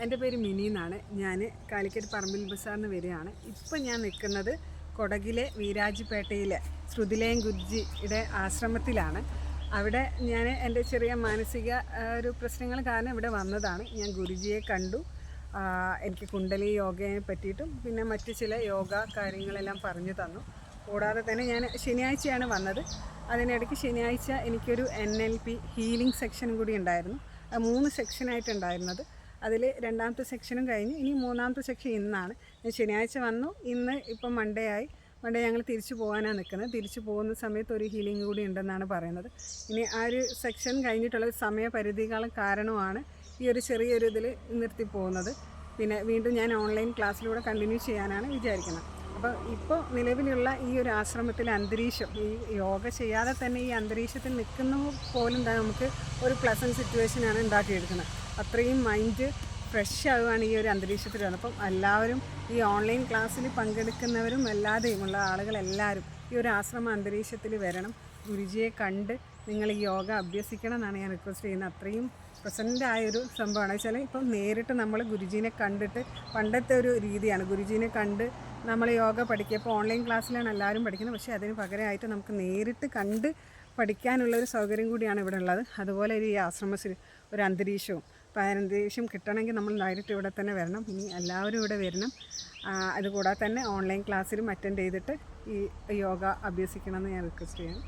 എൻ്റെ പേര് മിനി എന്നാണ്. ഞാൻ കാലിക്കറ്റ് പറമ്പിൽ ബസാറിന് വരികയാണ്. ഇപ്പം ഞാൻ നിൽക്കുന്നത് കൊടകിലെ വീരാജ്പേട്ടയിലെ ശ്രുതിലയം ഗുരുജിയുടെ ആശ്രമത്തിലാണ്. അവിടെ ഞാൻ എൻ്റെ ചെറിയ മാനസിക ഒരു പ്രശ്നങ്ങൾ കാരണം ഇവിടെ വന്നതാണ്. ഞാൻ ഗുരുജിയെ കണ്ടു. എനിക്ക് കുണ്ടലി യോഗയെ പറ്റിയിട്ടും പിന്നെ മറ്റ് ചില യോഗ കാര്യങ്ങളെല്ലാം പറഞ്ഞു തന്നു. കൂടാതെ തന്നെ ഞാൻ ശനിയാഴ്ചയാണ് വന്നത്. അതിനിടയ്ക്ക് ശനിയാഴ്ച എനിക്കൊരു NLP ഹീലിംഗ് സെക്ഷനും കൂടി ഉണ്ടായിരുന്നു. 3 സെക്ഷനായിട്ടുണ്ടായിരുന്നത്. അതിൽ 2ാമത്തെ സെക്ഷനും കഴിഞ്ഞ് ഇനി 3ാമത്തെ സെക്ഷൻ ഇന്നാണ്. ഞാൻ ശനിയാഴ്ച വന്നു. ഇന്ന് ഇപ്പം മൺഡേ ഞങ്ങൾ തിരിച്ചു പോകാനാണ് നിൽക്കുന്നത്. തിരിച്ചു പോകുന്ന സമയത്ത് ഒരു ഹീലിംഗ് കൂടി ഉണ്ടെന്നാണ് പറയുന്നത്. ഇനി ആ ഒരു സെക്ഷൻ കഴിഞ്ഞിട്ടുള്ള സമയപരിധികൾ കാരണമാണ് ഈ ഒരു ചെറിയൊരു ഇതിൽ നിർത്തി പോകുന്നത്. പിന്നെ വീണ്ടും ഞാൻ ഓൺലൈൻ ക്ലാസ്സിലൂടെ കണ്ടിന്യൂ ചെയ്യാനാണ് വിചാരിക്കുന്നത്. അപ്പോൾ ഇപ്പോൾ നിലവിലുള്ള ഈ ഒരു ആശ്രമത്തിലെ അന്തരീക്ഷം, ഈ യോഗ ചെയ്യാതെ തന്നെ ഈ അന്തരീക്ഷത്തിൽ നിൽക്കുന്ന പോലും നമുക്ക് ഒരു പ്ലസൻറ്റ് സിറ്റുവേഷനാണ് ഉണ്ടാക്കിയെടുക്കുന്നത്. അത്രയും മൈൻഡ് ഫ്രഷ് ആവുകയാണ് ഈ ഒരു അന്തരീക്ഷത്തിൽ വരുന്നത്. അപ്പം എല്ലാവരും ഈ ഓൺലൈൻ ക്ലാസ്സിൽ പങ്കെടുക്കുന്നവരും അല്ലാതെയുമുള്ള ആളുകളെല്ലാവരും ഈ ഒരു ആശ്രമ അന്തരീക്ഷത്തിൽ വരണം. ഗുരുജിയെ കണ്ട് നിങ്ങൾ ഈ യോഗ അഭ്യസിക്കണം എന്നാണ് ഞാൻ റിക്വസ്റ്റ് ചെയ്യുന്നത്. അത്രയും പ്രസൻ്റ് ആയൊരു സംഭവമാണ്. വെച്ചാൽ ഇപ്പം നേരിട്ട് നമ്മൾ ഗുരുജീനെ കണ്ടിട്ട്, പണ്ടത്തെ ഒരു രീതിയാണ് ഗുരുജീനെ കണ്ട് നമ്മൾ യോഗ പഠിക്കുക. ഇപ്പോൾ ഓൺലൈൻ ക്ലാസ്സിലാണ് എല്ലാവരും പഠിക്കുന്നത്. പക്ഷേ അതിന് പകരമായിട്ട് നമുക്ക് നേരിട്ട് കണ്ട് പഠിക്കാനുള്ളൊരു സൗകര്യം കൂടിയാണ് ഇവിടെ ഉള്ളത്. അതുപോലെ ഈ ആശ്രമത്തിൽ ഒരു അന്തരീക്ഷവും, അപ്പോൾ ആ അന്തരീക്ഷം കിട്ടണമെങ്കിൽ നമ്മൾ നേരിട്ട് ഇവിടെ തന്നെ വരണം. ഇനി എല്ലാവരും ഇവിടെ വരണം. അതുകൂടാതെ തന്നെ ഓൺലൈൻ ക്ലാസ്സിലും അറ്റൻഡ് ചെയ്തിട്ട് ഈ യോഗ അഭ്യസിക്കണമെന്ന് ഞാൻ റിക്വസ്റ്റ് ചെയ്യാൻ